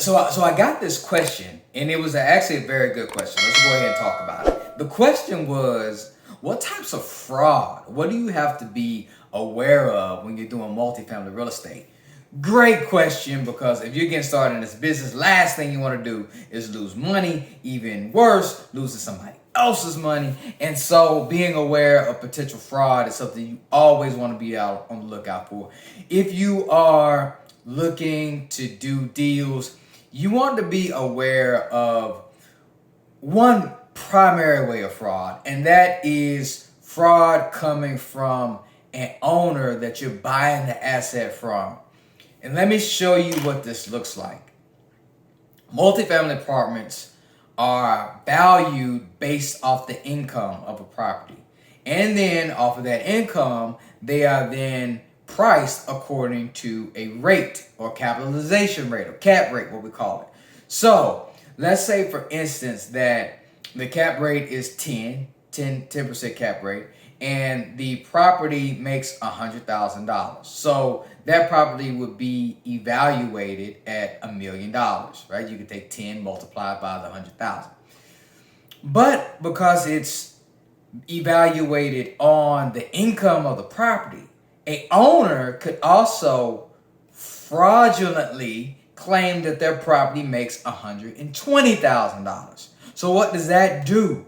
So I got this question, and it was actually a very good question. Let's go ahead and talk about it. The question was, what types of fraud? What do you have to be aware of when you're doing multifamily real estate? Great question, because if you're getting started in this business, last thing you want to do is lose money. Even worse, losing somebody else's money. And so being aware of potential fraud is something you always want to be out on the lookout for. If you are looking to do deals, you want to be aware of one primary way of fraud, and that is fraud coming from an owner that you're buying the asset from. And let me show you what this looks like. Multifamily apartments are valued based off the income of a property. And then off of that income, they are then priced according to a rate, or capitalization rate, or cap rate, what we call it. So let's say, for instance, that the cap rate is 10% cap rate, and the property makes $100,000. So that property would be evaluated at $1 million, right? You could take 10 multiplied by the 100,000. But because it's evaluated on the income of the property, a owner could also fraudulently claim that their property makes $120,000. So what does that do?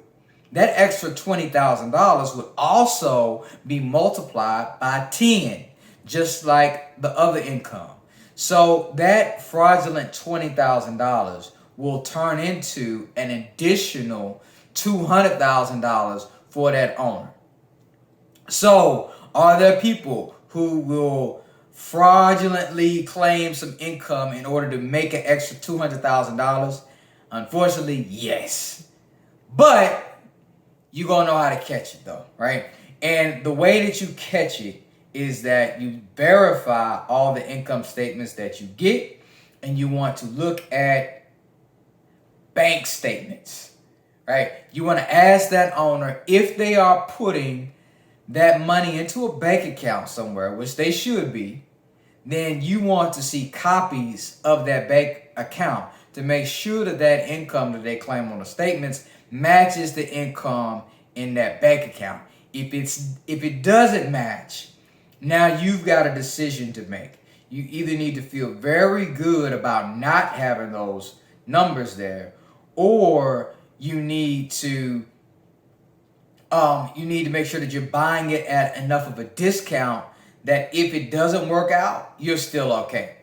That extra $20,000 would also be multiplied by 10, just like the other income. So that fraudulent $20,000 will turn into an additional $200,000 for that owner. So are there people who will fraudulently claim some income in order to make an extra $200,000? Unfortunately, yes. But you're going to know how to catch it though, right? And the way that you catch it is that you verify all the income statements that you get, and you want to look at bank statements, right? You want to ask that owner if they are putting that money into a bank account somewhere, which they should be. Then you want to see copies of that bank account to make sure that that income that they claim on the statements matches the income in that bank account. If it doesn't match, now you've got a decision to make. You either need to feel very good about not having those numbers there, or you need to make sure that you're buying it at enough of a discount that if it doesn't work out, you're still okay,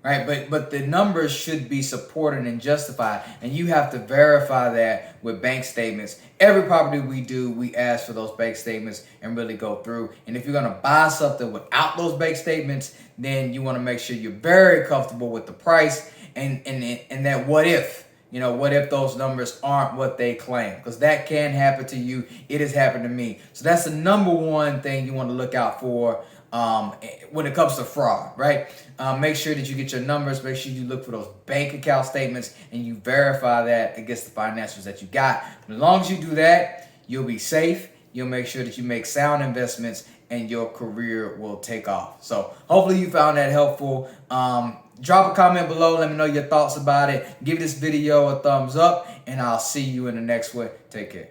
right? But the numbers should be supported and justified, and you have to verify that with bank statements. Every property we do, we ask for those bank statements and really go through. And if you're going to buy something without those bank statements, then you want to make sure you're very comfortable with the price and that what if. What if those numbers aren't what they claim? Because that can happen to you. It has happened to me. So that's the number one thing you want to look out for when it comes to fraud, right? Make sure that you get your numbers. Make sure you look for those bank account statements and you verify that against the financials that you got. As long as you do that, you'll be safe. You'll make sure that you make sound investments and your career will take off. So hopefully you found that helpful. Drop a comment below. Let me know your thoughts about it. Give this video a thumbs up, and I'll see you in the next one. Take care.